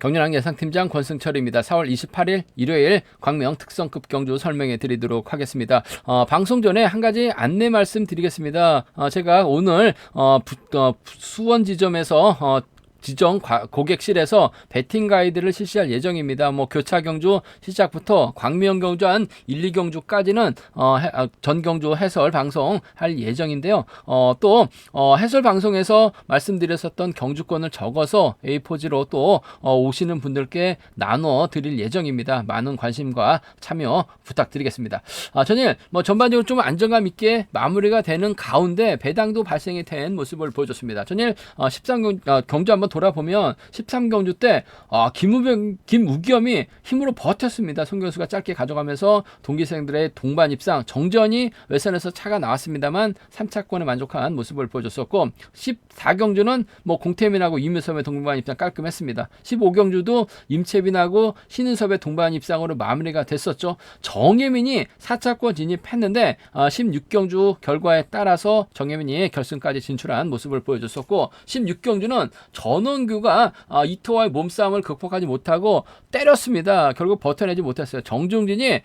경륜왕 예상팀장 권승철입니다. 4월 28일 일요일 광명 특성급 경주 설명해 드리도록 하겠습니다. 방송 전에 한 가지 안내 말씀 드리겠습니다. 제가 오늘 수원 지점에서 지정 고객실에서 배팅 가이드를 실시할 예정입니다. 교차 경주 시작부터 광명 경주 한 1, 2경주까지는 전 경주 해설 방송할 예정인데요. 또 해설 방송에서 말씀드렸었던 경주권을 적어서 A4지로 또 오시는 분들께 나눠 드릴 예정입니다. 많은 관심과 참여 부탁드리겠습니다. 전일 전반적으로 좀 안정감 있게 마무리가 되는 가운데 배당도 발생이 된 모습을 보여줬습니다. 전일 13경주 한번 돌아보면 13경주 때 김우겸이 힘으로 버텼습니다. 송경수가 짧게 가져가면서 동기생들의 동반 입상, 정전이 외선에서 차가 나왔습니다만 3차권에 만족한 모습을 보여줬었고, 14경주는 공태민하고 이묘섭의 동반 입상 깔끔했습니다. 15경주도 임채빈하고 신은섭의 동반 입상으로 마무리가 됐었죠. 정예민이 4차권 진입했는데 16경주 결과에 따라서 정예민이 결승까지 진출한 모습을 보여줬었고, 16경주는 전원규가 이토와의 몸싸움을 극복하지 못하고 때렸습니다. 결국 버텨내지 못했어요. 정중진이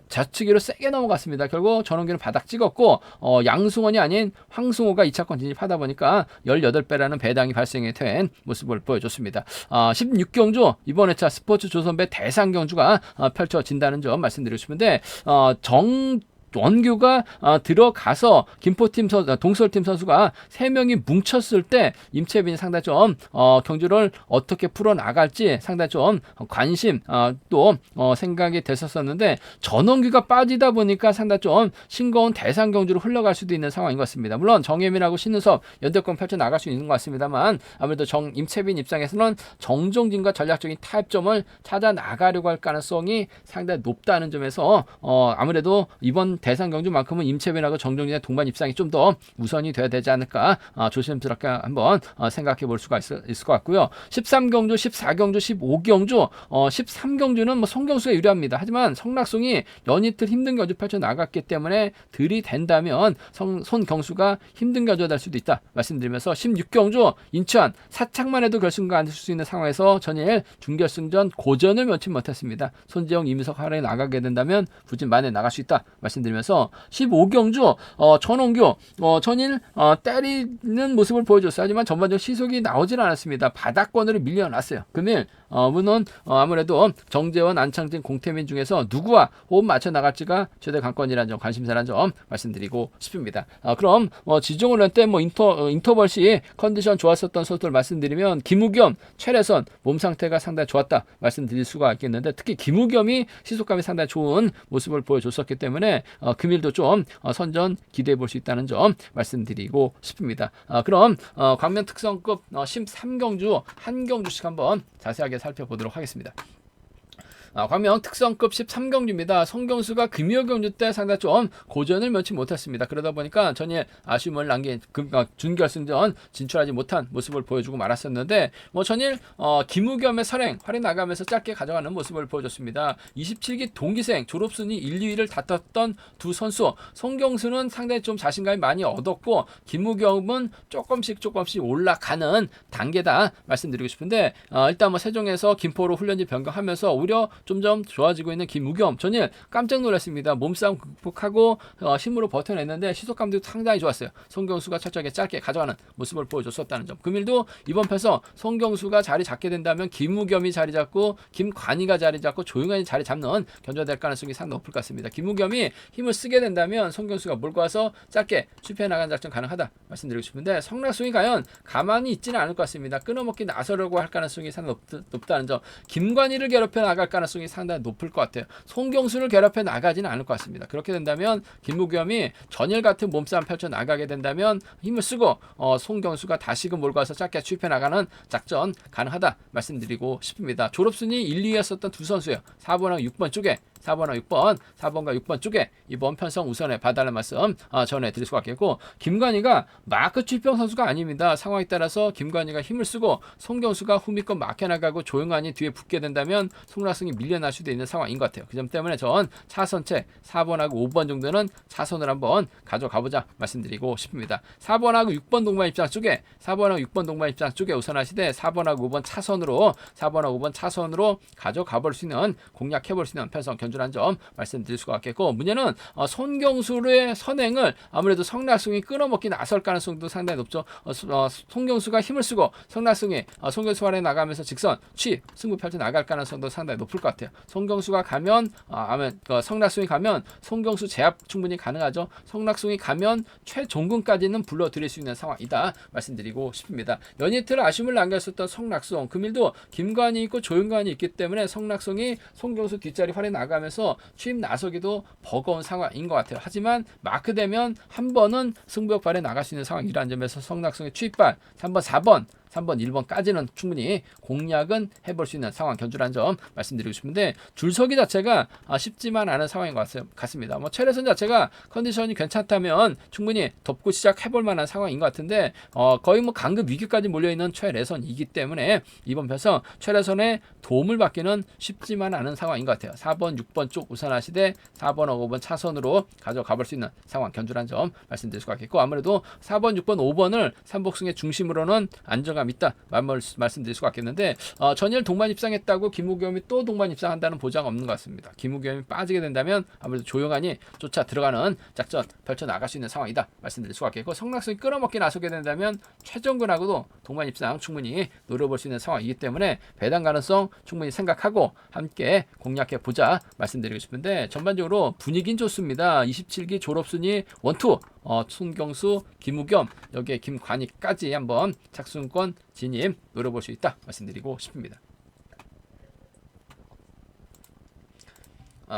좌측으로 세게 넘어갔습니다. 결국 전원규는 바닥 찍었고, 양승원이 아닌 황승호가 2차권 진입하다 보니까 18배라는 배당이 발생이 된 모습을 보여줬습니다. 16경주 이번 회차 스포츠 조선배 대상 경주가 펼쳐진다는 점 말씀드리고 싶은데, 원규가 들어가서 김포팀 동설팀 선수가 3명이 뭉쳤을 때 임채빈이 상당히 좀 경주를 어떻게 풀어나갈지 상당히 좀 관심 또 생각이 됐었었는데, 전원규가 빠지다 보니까 상당히 좀 싱거운 대상 경주로 흘러갈 수도 있는 상황인 것 같습니다. 물론 정예민하고 신은섭 연대권 펼쳐나갈 수 있는 것 같습니다만, 아무래도 임채빈 입장에서는 정종진과 전략적인 타협점을 찾아 나가려고 할 가능성이 상당히 높다는 점에서 아무래도 이번 대상 경주만큼은 임채빈하고 정종진의 동반 입상이 좀 더 우선이 돼야 되지 않을까 조심스럽게 한번 생각해 볼 수가 있을 것 같고요. 13경주, 14경주, 15경주, 13경주는 송경수가 유리합니다. 하지만 성락송이 연이틀 힘든 경주 펼쳐 나갔기 때문에 들이댄다면 손경수가 힘든 경주가 될 수도 있다 말씀드리면서, 16경주 인천 사착만 해도 결승가 안 될 수 있는 상황에서 전일 준결승전 고전을 면치 못했습니다. 손재영, 이민석 하락에 나가게 된다면 부진 만에 나갈 수 있다 말씀드리면서, 15경주 전원규 전일 때리는 모습을 보여줬어요. 하지만 전반적으로 시속이 나오질 않았습니다. 바닥권으로 밀려났어요. 금일 물론 아무래도 정재원, 안창진, 공태민 중에서 누구와 호흡 맞춰 나갈지가 최대 관건이라는 점, 관심사라는 점 말씀드리고 싶습니다. 그럼 지종을 할 때 인터벌 시 컨디션 좋았었던 선수들 말씀드리면, 김우겸, 최래선 몸 상태가 상당히 좋았다 말씀드릴 수가 있겠는데, 특히 김우겸이 시속감이 상당히 좋은 모습을 보여줬었기 때문에 금일도 좀 선전 기대해 볼 수 있다는 점 말씀드리고 싶습니다. 그럼 광명 특성급 13경주 한 경주씩 한번 자세하게 살펴보도록 하겠습니다. 광명 특성급 13경주입니다. 송경수가 금요 경주 때 상당히 좀 고전을 면치 못했습니다. 그러다 보니까 전일 아쉬움을 남긴 준결승전 진출하지 못한 모습을 보여주고 말았었는데, 전일 김우겸의 활이 나가면서 짧게 가져가는 모습을 보여줬습니다. 27기 동기생 졸업순위 1, 2위를 다퉜던 두 선수, 송경수는 상당히 좀 자신감이 많이 얻었고, 김우겸은 조금씩 올라가는 단계다 말씀드리고 싶은데, 일단 세종에서 김포로 훈련지 변경하면서 오히려 점점 좋아지고 있는 김우겸, 전일 깜짝 놀랐습니다. 몸싸움 극복하고 힘으로 버텨냈는데 시속감도 상당히 좋았어요. 송경수가 철저하게 짧게 가져가는 모습을 보여줬었다는 점. 금일도 이번 패서 송경수가 자리 잡게 된다면 김우겸이 자리 잡고 김관희가 자리 잡고 조용히 자리 잡는 견주가 될 가능성이 상당히 높을 것 같습니다. 김우겸이 힘을 쓰게 된다면 송경수가 몰고 와서 짧게 추피해 나가는 작전 가능하다 말씀드리고 싶은데, 성락송이 과연 가만히 있지는 않을 것 같습니다. 끊어먹기 나서려고 할 가능성이 상당히 높다는 점. 김관희를 괴롭혀 나갈 가능성이 상당히 높을 것 같아요. 송경수를 괴롭혀 나가지는 않을 것 같습니다. 그렇게 된다면 김우겸이 전일 같은 몸싸움 펼쳐 나가게 된다면 힘을 쓰고 송경수가 다시금 몰고 와서 짧게 추입해 나가는 작전 가능하다 말씀드리고 싶습니다. 졸업순위 1, 2위였었던 두 선수예요. 4번하고 6번 쪽에 4번하고 6번, 4번과 6번 쪽에 이번 편성 우선에 봐달라는 말씀 전해드릴 수가 있겠고, 김관희가 마크 출병 선수가 아닙니다. 상황에 따라서 김관희가 힘을 쓰고 송경수가 후미권 막혀나가고 조용한이 뒤에 붙게 된다면 송락승이 밀려날 수도 있는 상황인 것 같아요. 그 점 때문에 전 차선책 4번하고 5번 정도는 차선을 한번 가져가보자 말씀드리고 싶습니다. 4번하고 6번 동반 입장 쪽에 4번하고 6번 동반 입장 쪽에 우선하시되 4번하고 5번 차선으로 4번하고 5번 차선으로 가져가볼 수 있는, 공략해볼 수 있는 편성 견주란 점 말씀드릴 수가 있겠고, 문제는 손경수의 선행을 아무래도 성락승이 끊어먹기 나설 가능성도 상당히 높죠. 손경수가 힘을 쓰고 성락승이 손경수 아래 나가면서 직선 취 승부 펼쳐 나갈 가능성도 상당히 높을 것 같아요. 손경수가 가면 성락승이 가면 손경수 제압 충분히 가능하죠. 성락승이 가면 최종근까지는 불러들일 수 있는 상황이다 말씀드리고 싶습니다. 연이틀 아쉬움을 남겼었던 성락승, 금일도 김관이 있고 조윤관이 있기 때문에 성락승이 손경수 뒷자리 활에 나가면서 취임 나서기도 버거운 상황인 것 같아요. 하지만 마크 되면 한 번은 승부욕발에 나갈 수 있는 상황이라는 점에서 성락승의 취입발 3번, 4번 1번까지는 충분히 공략은 해볼 수 있는 상황 견주라는 점 말씀드리고 싶은데, 줄서기 자체가 쉽지만 않은 상황인 것 같습니다. 최래선 자체가 컨디션이 괜찮다면 충분히 덮고 시작해볼 만한 상황인 것 같은데, 거의 강급 위기까지 몰려있는 최래선이기 때문에 이번 편성 최래선의 도움을 받기는 쉽지만 않은 상황인 것 같아요. 4번, 6번 쪽 우선하시되 4번하고 5번 차선으로 가져가볼 수 있는 상황 견주라는 점 말씀드릴 수가 있겠고, 아무래도 4번, 6번, 5번을 삼복승의 중심으로는 안정감 있다 말씀드릴 수가 있겠는데, 전일 동반 입상했다고 김우겸이 또 동반 입상한다는 보장 없는 것 같습니다. 김우겸이 빠지게 된다면 아무래도 조용한이 쫓아 들어가는 작전 펼쳐 나갈 수 있는 상황이다 말씀드릴 수가 있겠고, 성락승이 끌어먹기 나서게 된다면 최정근하고도 동반 입상 충분히 노려볼 수 있는 상황이기 때문에 배당 가능성 충분히 생각하고 함께 공략해 보자 말씀드리고 싶은데, 전반적으로 분위기는 좋습니다. 27기 졸업순위 1, 2 손경수, 김우겸, 여기에 김관희까지 한번 착순권 진입 노려볼 수 있다 말씀드리고 싶습니다.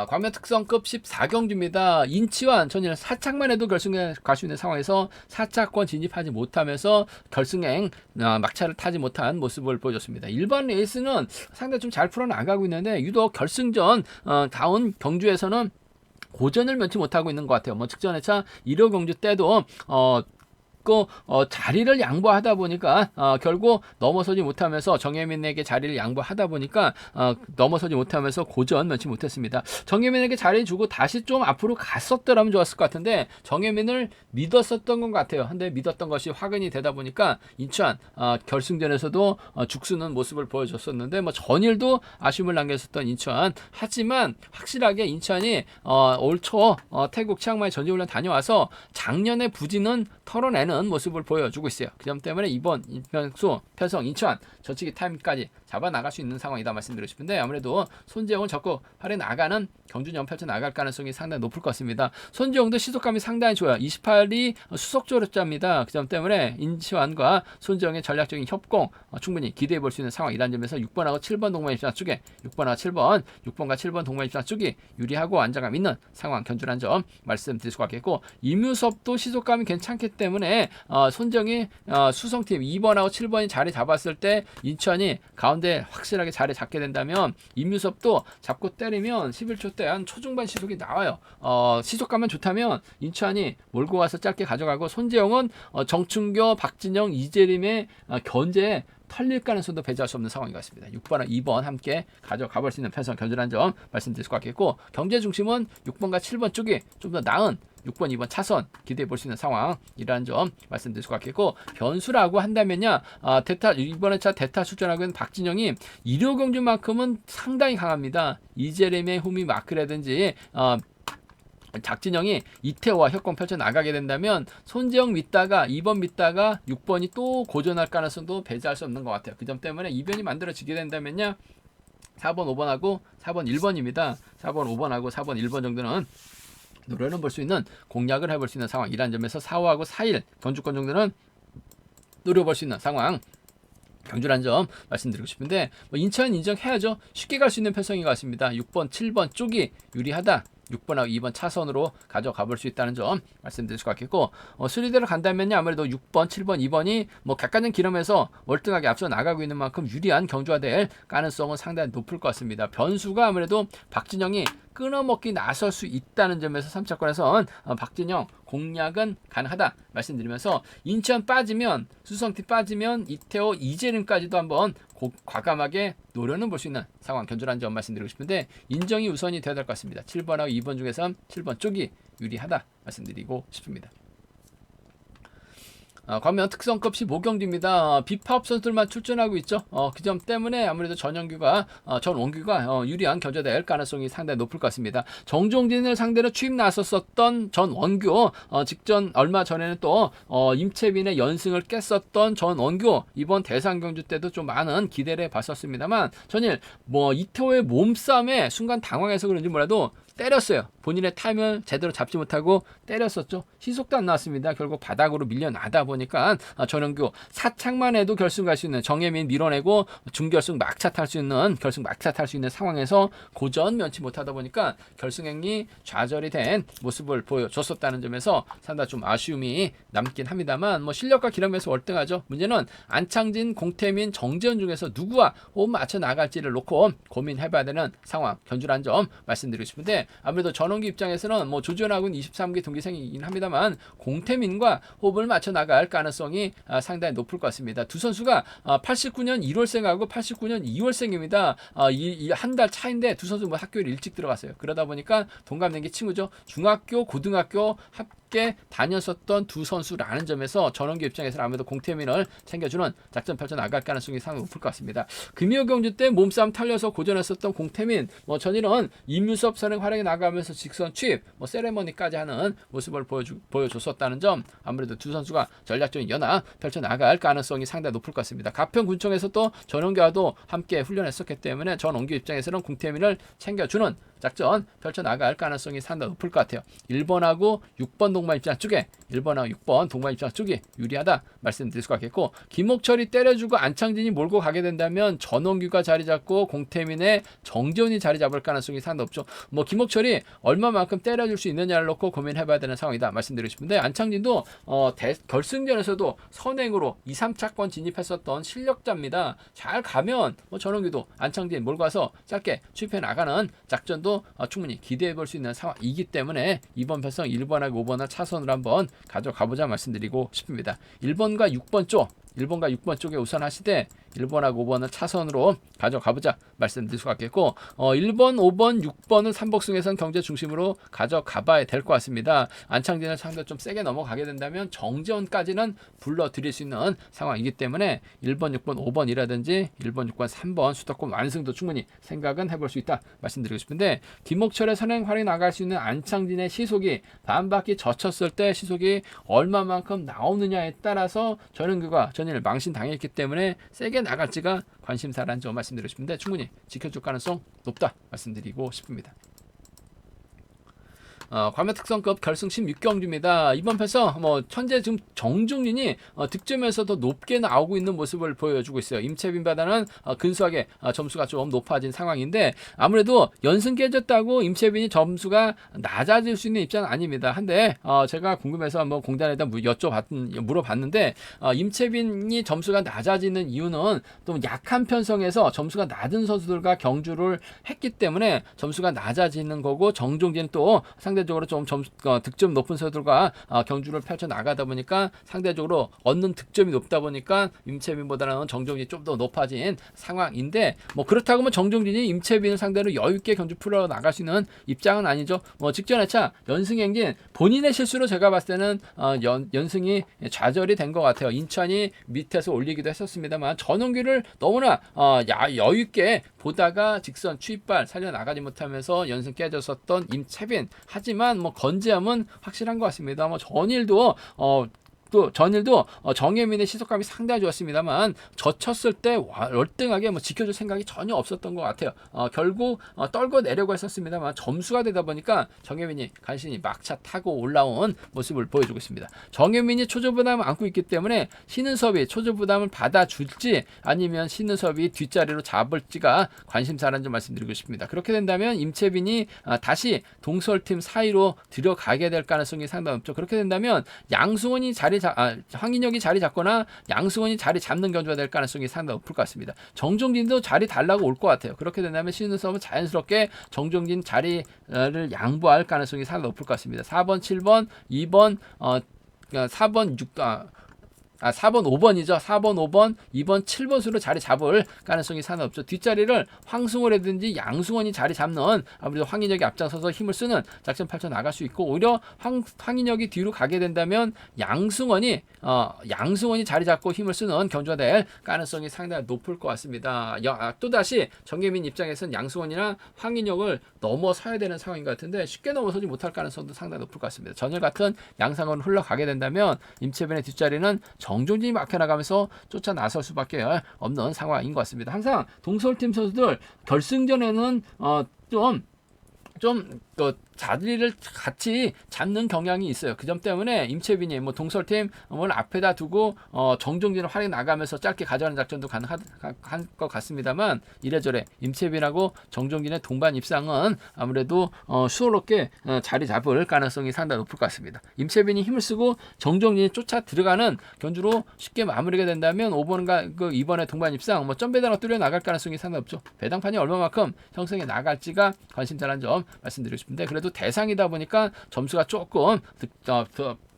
광면 특성급 14경주입니다. 인치환 전일 4착만 해도 결승에 갈 수 있는 상황에서 4차권 진입하지 못하면서 결승행 막차를 타지 못한 모습을 보여줬습니다. 일반 레이스는 상당히 좀 잘 풀어나가고 있는데, 유독 결승전 다운 경주에서는 고전을 면치 못하고 있는 것 같아요. 직전 회차 1호 경주 때도 자리를 양보하다 보니까 결국 넘어서지 못하면서 정혜민에게 자리를 양보하다 보니까 넘어서지 못하면서 고전 면치 못했습니다. 정혜민에게 자리 주고 다시 좀 앞으로 갔었더라면 좋았을 것 같은데, 정혜민을 믿었었던 것 같아요. 근데 믿었던 것이 화근이 되다 보니까 인천 결승전에서도 죽쓰는 모습을 보여줬었는데, 전일도 아쉬움을 남겼었던 인천. 하지만 확실하게 인천이 올 초 태국 치앙마이 전지훈련 다녀와서 작년의 부진은 털어내는 모습을 보여주고 있어요. 그 점 때문에 이번 편성 인천 저치기 타임까지 잡아 나갈 수 있는 상황이다 말씀드리고 싶은데, 아무래도 손재영을 적극 활에 나가는 경주전 펼쳐 나갈 가능성이 상당히 높을 것 같습니다. 손재영도 시속감이 상당히 좋아요. 28이 수속 조력자입니다. 그 점 때문에 인치환과 손재영의 전략적인 협공 충분히 기대해 볼 수 있는 상황이라는 점에서 6번하고 7번 동반 입장 쪽에 6번과 7번 동반 입장 쪽이 유리하고 안정감 있는 상황 견주라는 점 말씀드릴 수가 있겠고, 이뮤섭도 시속감이 괜찮기 때문에 손정이 수성팀 2번하고 7번이 자리 잡았을 때 인천이 가운데 확실하게 자리 잡게 된다면 이뮤섭도 잡고 때리면 11초 때 한 초중반 시속이 나와요. 시속감만 좋다면 인천이 몰고 와서 짧게 가져가고, 손재영은 정춘교, 박진영, 이재림의 견제에 털릴 가능성도 배제할 수 없는 상황인 것 같습니다. 6번과 2번 함께 가져가볼 수 있는 편성 견주라는 점 말씀드릴 수 있겠고, 경제 중심은 6번과 7번 쪽이 좀 더 나은 6번, 2번 차선 기대해 볼 수 있는 상황이라는 점 말씀드릴 수 있겠고, 변수라고 한다면요, 이번에 차 대타 출전하고 있는 박진영이 1호 경주만큼은 상당히 강합니다. 이재림의 후미 마크라든지 작진영이 이태호와 협공 펼쳐 나가게 된다면 손재영 믿다가 2번 믿다가 6번이 또 고전할 가능성도 배제할 수 없는 것 같아요. 그 점 때문에 이변이 만들어지게 된다면요, 4번, 5번하고 4번, 1번입니다. 4번, 5번하고 4번, 1번 정도는 노려는 볼 수 있는 공략을 해볼 수 있는 상황이라는 점에서 4호하고 4일 경주권 정도는 노려볼 수 있는 상황 경주라는 점 말씀드리고 싶은데, 인천 인정해야죠. 쉽게 갈 수 있는 편성인 것 같습니다. 6번, 7번 쪽이 유리하다. 6번하고 2번 차선으로 가져가 볼 수 있다는 점 말씀드릴 수 같겠고, 순위대로 간다면요 아무래도 6번, 7번, 2번이 뭐 객관적 기름에서 월등하게 앞서 나가고 있는 만큼 유리한 경주가 될 가능성은 상당히 높을 것 같습니다. 변수가 아무래도 박진영이 끊어먹기 나설 수 있다는 점에서 3차권에선 박진영 공략은 가능하다 말씀드리면서, 인천 빠지면, 수성팀 빠지면 이태호, 이재림까지도 한번 과감하게 노려는 볼 수 있는 상황 견주라는 점 말씀드리고 싶은데, 인정이 우선이 되어야 될 것 같습니다. 7번하고 2번 중에서 7번 쪽이 유리하다 말씀드리고 싶습니다. 과면 특성급 15경기입니다. 비파업 선수들만 출전하고 있죠. 그 점 때문에 아무래도 전원규가 유리한 견제될 가능성이 상당히 높을 것 같습니다. 정종진을 상대로 취임 나섰었던 전원규, 직전 얼마 전에는 또 임채빈의 연승을 깼었던 전원규, 이번 대상 경주 때도 좀 많은 기대를 봤었습니다만 전일 이태호의 몸싸움에 순간 당황해서 그런지 몰라도 때렸어요. 본인의 타임을 제대로 잡지 못하고 때렸었죠. 시속도 안 나왔습니다. 결국 바닥으로 밀려나다 보니까 전원규 사착만 해도 결승 갈 수 있는, 정혜민 밀어내고 준결승 막차 탈 수 있는, 결승 막차 탈 수 있는 상황에서 고전 면치 못하다 보니까 결승행이 좌절이 된 모습을 보여줬었다는 점에서 상당히 좀 아쉬움이 남긴 합니다만, 실력과 기량에서 월등하죠. 문제는 안창진, 공태민, 정재현 중에서 누구와 호흡 맞춰 나갈지를 놓고 고민해봐야 되는 상황 견주라는 점 말씀드리고 싶은데, 아무래도 전원기 입장에서는 조지현하고는 23기 동기생이긴 합니다만 공태민과 호흡을 맞춰 나갈 가능성이 상당히 높을 것 같습니다. 두 선수가 89년 1월생하고 89년 2월생입니다. 이 한 달 차인데 두 선수 학교를 일찍 들어갔어요. 그러다 보니까 동갑내기 친구죠. 중학교, 고등학교 함께 다녔었던 두 선수라는 점에서 전원기 입장에서는 아무래도 공태민을 챙겨주는 작전 펼쳐 나갈 가능성이 상당히 높을 것 같습니다. 금요 경주 때 몸싸움 털려서 고전했었던 공태민, 전일은 임유섭 선행 활약에 나가면서 직선 취입, 세레머니까지 하는 모습을 보여줬었다는 점, 아무래도 두 선수가 전략적인 연합 펼쳐 나갈 가능성이 상당히 높을 것 같습니다. 가평군청에서 또 전원기와도 함께 훈련했었기 때문에 전원기 입장에서는 공태민을 챙겨주는 작전 펼쳐 나갈 가능성이 상당히 높을 것 같아요. 1번하고 6번 동반 입장 쪽에, 1번하고 6번 동반 입장 쪽이 유리하다 말씀드릴 수가 있겠고, 김옥철이 때려주고 안창진이 몰고 가게 된다면 전원규가 자리 잡고 공태민의 정재훈이 자리 잡을 가능성이 상당히 높죠. 김옥철이 얼마만큼 때려줄 수 있느냐를 놓고 고민해봐야 되는 상황이다 말씀드리고 싶은데, 안창진도 결승전에서도 선행으로 2, 3차권 진입했었던 실력자입니다. 잘 가면 전원규도 안창진 몰고 와서 짧게 추입해 나가는 작전도 충분히 기대해 볼 수 있는 상황이기 때문에 이번 편성 1번하고 5번을 차선으로 한번 가져가보자 말씀드리고 싶습니다. 1번과 6번 쪽에 우선 하시되 1번하고 5번을 차선으로 가져가보자 말씀드릴 수 같겠고, 1번, 5번, 6번은 삼복승에선 경제 중심으로 가져가봐야 될 것 같습니다. 안창진을 상대 좀 세게 넘어가게 된다면 정재원까지는 불러들일 수 있는 상황이기 때문에 1번, 6번, 5번이라든지 1번, 6번, 3번 수도권 완승도 충분히 생각은 해볼 수 있다 말씀드리고 싶은데, 김옥철의 선행 활약이 나갈 수 있는 안창진의 시속이 반바퀴 젖혔을 때 시속이 얼마만큼 나오느냐에 따라서 전은규가 전일 망신 당했기 때문에 세게 나갈지가 관심사라는 점 말씀드리고 싶은데, 충분히 지켜줄 가능성 높다 말씀드리고 싶습니다. 과면 특성급 결승 16경주입니다. 이번 편에서 현재 지금 정중진이 득점에서 더 높게 나오고 있는 모습을 보여주고 있어요. 임채빈보다는 근소하게 점수가 좀 높아진 상황인데, 아무래도 연승 깨졌다고 임채빈이 점수가 낮아질 수 있는 입장은 아닙니다. 한데 제가 궁금해서 공단에다 물어봤는데, 임채빈이 점수가 낮아지는 이유는 또 약한 편성에서 점수가 낮은 선수들과 경주를 했기 때문에 점수가 낮아지는 거고, 정종진 또 상대적으로 좀 득점 높은 선수들과 경주를 펼쳐 나가다 보니까 상대적으로 얻는 득점이 높다 보니까 임채빈보다는 정종진이 좀 더 높아진 상황인데, 그렇다고 정종진이 임채빈을 상대로 여유있게 경주 풀어 나갈 수 있는 입장은 아니죠. 직전 회차 연승 행진 본인의 실수로 제가 봤을 때는 연승이 좌절이 된 것 같아요. 인천이 밑에서 올리기도 했었습니다만 전원기를 너무나 여유있게 보다가 직선 추입발 살려나가지 못하면서 연승 깨졌었던 임채빈. 하지만 건재함은 확실한 것 같습니다. 전일도 또 전일도 정혜민의 시속감이 상당히 좋았습니다만 젖혔을 때 월등하게 뭐 지켜줄 생각이 전혀 없었던 것 같아요. 결국 떨고 내려고 했었습니다만 점수가 되다 보니까 정혜민이 간신히 막차 타고 올라온 모습을 보여주고 있습니다. 정혜민이 초조부담을 안고 있기 때문에 신은섭이 초조부담을 받아줄지 아니면 신은섭이 뒷자리로 잡을지가 관심사라는 점 말씀드리고 싶습니다. 그렇게 된다면 임채빈이 다시 동설팀 사이로 들어가게 될 가능성이 상당히 높죠. 그렇게 된다면 양승원이 황인혁이 자리 잡거나 양승원이 자리 잡는 견주가 될 가능성이 상당히 높을 것 같습니다. 정종진도 자리 달라고 올 것 같아요. 그렇게 된다면 신은섭은 자연스럽게 정종진 자리를 양보할 가능성이 상당히 높을 것 같습니다. 4번, 7번, 2번, 4번, 4번, 5번이죠. 4번, 5번, 2번, 7번 수로 자리 잡을 가능성이 상당히 없죠. 뒷자리를 황승호라든지 양승원이 자리 잡는 아무래도 황인혁이 앞장서서 힘을 쓰는 작전 펼쳐 나갈 수 있고 오히려 황인혁이 뒤로 가게 된다면 양승원이 자리 잡고 힘을 쓰는 견주가 될 가능성이 상당히 높을 것 같습니다. 또다시 정혜민 입장에서는 양승원이나 황인혁을 넘어서야 되는 상황인 것 같은데 쉽게 넘어서지 못할 가능성도 상당히 높을 것 같습니다. 전일 같은 양상으로 흘러가게 된다면 임채빈의 뒷자리는 정종진이 막혀나가면서 쫓아 나설 수밖에 없는 상황인 것 같습니다. 항상 동서울팀 선수들 결승전에는 좀 자리를 같이 잡는 경향이 있어요. 그 점 때문에 임채빈이 동설팀 앞에다 두고 정종진을 활용 나가면서 짧게 가져가는 작전도 가능할 것 같습니다만 이래저래 임채빈하고 정종진의 동반 입상은 아무래도 수월롭게 자리 잡을 가능성이 상당히 높을 것 같습니다. 임채빈이 힘을 쓰고 정종진이 쫓아 들어가는 견주로 쉽게 마무리가 된다면 5번과 2번의 동반 입상 점배당으로 뚫려 나갈 가능성이 상당히 높죠. 배당판이 얼마만큼 형성해 나갈지가 관심사라는 점 말씀드리고 싶은데 그래도 대상이다 보니까 점수가 조금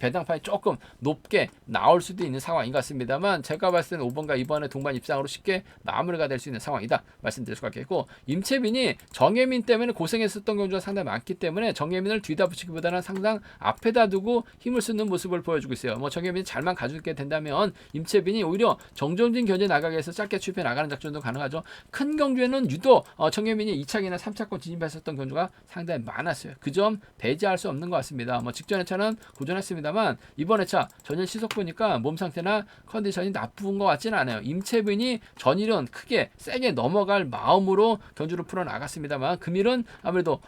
배당판이 조금 높게 나올 수도 있는 상황인 것 같습니다만 제가 봤을 때는 5번과 2번의 동반 입상으로 쉽게 마무리가 될 수 있는 상황이다 말씀드릴 수가 있겠고 임채빈이 정혜민 때문에 고생했었던 경우가 상당히 많기 때문에 정혜민을 뒤다 붙이기보다는 상당 앞에다 두고 힘을 쓰는 모습을 보여주고 있어요. 정혜민이 잘만 가져게 된다면 임채빈이 오히려 정종진 견제 나가게 해서 짧게 추입해 나가는 작전도 가능하죠. 큰 경주에는 유독 정혜민이 2차기나 3차권 진입했었던 경주가 상당히 많았어요. 그 점 배제할 수 없는 것 같습니다. 직전 회차는 고전했습니다만 이번 회차 전일 시속 보니까 몸 상태나 컨디션이 나쁜 것 같지는 않아요. 임채빈이 전일은 크게 세게 넘어갈 마음으로 견주를 풀어 나갔습니다만 금일은 아무래도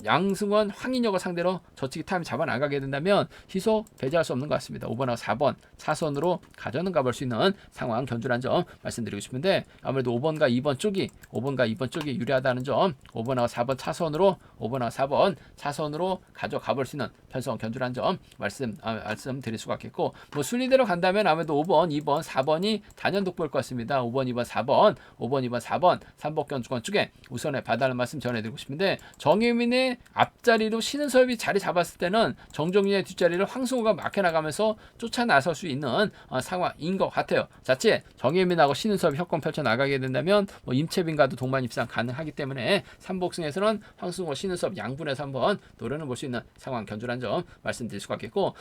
양승원, 황인혁을 상대로 저치기 타임 잡아 나가게 된다면 희소 배제할 수 없는 것 같습니다. 5번하고 4번 차선으로 가져는 가볼 수 있는 상황 견주라는 점 말씀드리고 싶은데 아무래도 5번과 2번 쪽이 유리하다는 점 5번하고 4번 차선으로 5번하고 4번 차선으로 가져가볼 수 있는 편성 견주라는 점 말씀드릴 수가 있겠고 순위대로 간다면 아무래도 5번, 2번, 4번이 단연 돋보일 것 같습니다. 5번, 2번, 4번, 5번, 2번, 4번 삼복견 주권 쪽에 우선에 봐달라는 말씀 전해드리고 싶은데 정혜민의 앞자리로 신은섭이 자리 잡았을 때는 정종진의 뒷자리를 황승호가 막혀나가면서 쫓아 나설 수 있는 상황인 것 같아요. 자칫 정혜민하고 신은섭이 협공 펼쳐 나가게 된다면 임채빈과도 동반 입상 가능하기 때문에 삼복승에서는 황승호, 신은섭 양분에서 한번 노려는 볼 수 있는 상황 견주라는 점 말씀드릴 수가 있겠고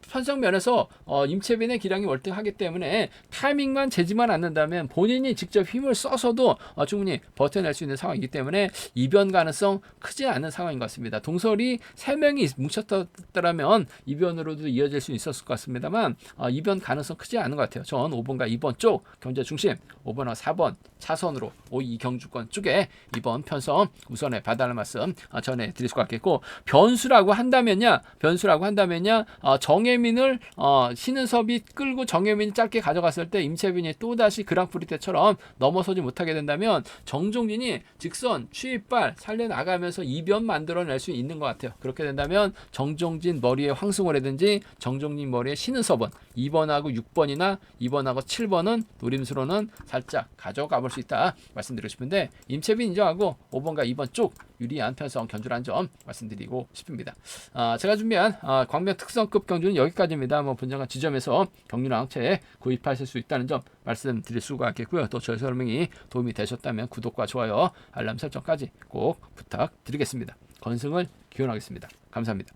편성 면에서 임채빈의 기량이 월등하기 때문에 타이밍만 재지만 않는다면 본인이 직접 힘을 써서도 충분히 버텨낼 수 있는 상황이기 때문에 이변 가능성 크지 않은 상황인 것 같습니다. 동설이 3명이 뭉쳤더라면 이변으로도 이어질 수 있었을 것 같습니다만 이변 가능성 크지 않은 것 같아요. 전 5번과 2번 쪽 경제 중심 5번과 4번 차선으로 이 경주권 쪽에 이번 편성 우선에 봐달라는 말씀 전해드릴 수가 있겠고 변수라고 한다면야 정혜민을 신은섭이 끌고 정혜민이 짧게 가져갔을 때 임채빈이 또다시 그랑프리 때처럼 넘어서지 못하게 된다면 정종진이 직선 추입발 살려나가면서 이변 만들어낼 수 있는 것 같아요. 그렇게 된다면 정종진 머리에 황승호라든지 정종진 머리에 신은섭은 2번하고 6번이나 2번하고 7번은 노림수로는 살짝 가져가 볼 수 있다 말씀드리고 싶은데 임채빈 인정하고 5번과 2번 쪽 유리한 편성 견주라는 점 말씀드리고 싶습니다. 제가 준비한 광명 특성급 경주는 여기까지입니다. 분장한 지점에서 경륜 항체에 구입하실 수 있다는 점 말씀드릴 수가 있겠고요. 또 저희 설명이 도움이 되셨다면 구독과 좋아요, 알람 설정까지 꼭 부탁드리겠습니다. 건승을 기원하겠습니다. 감사합니다.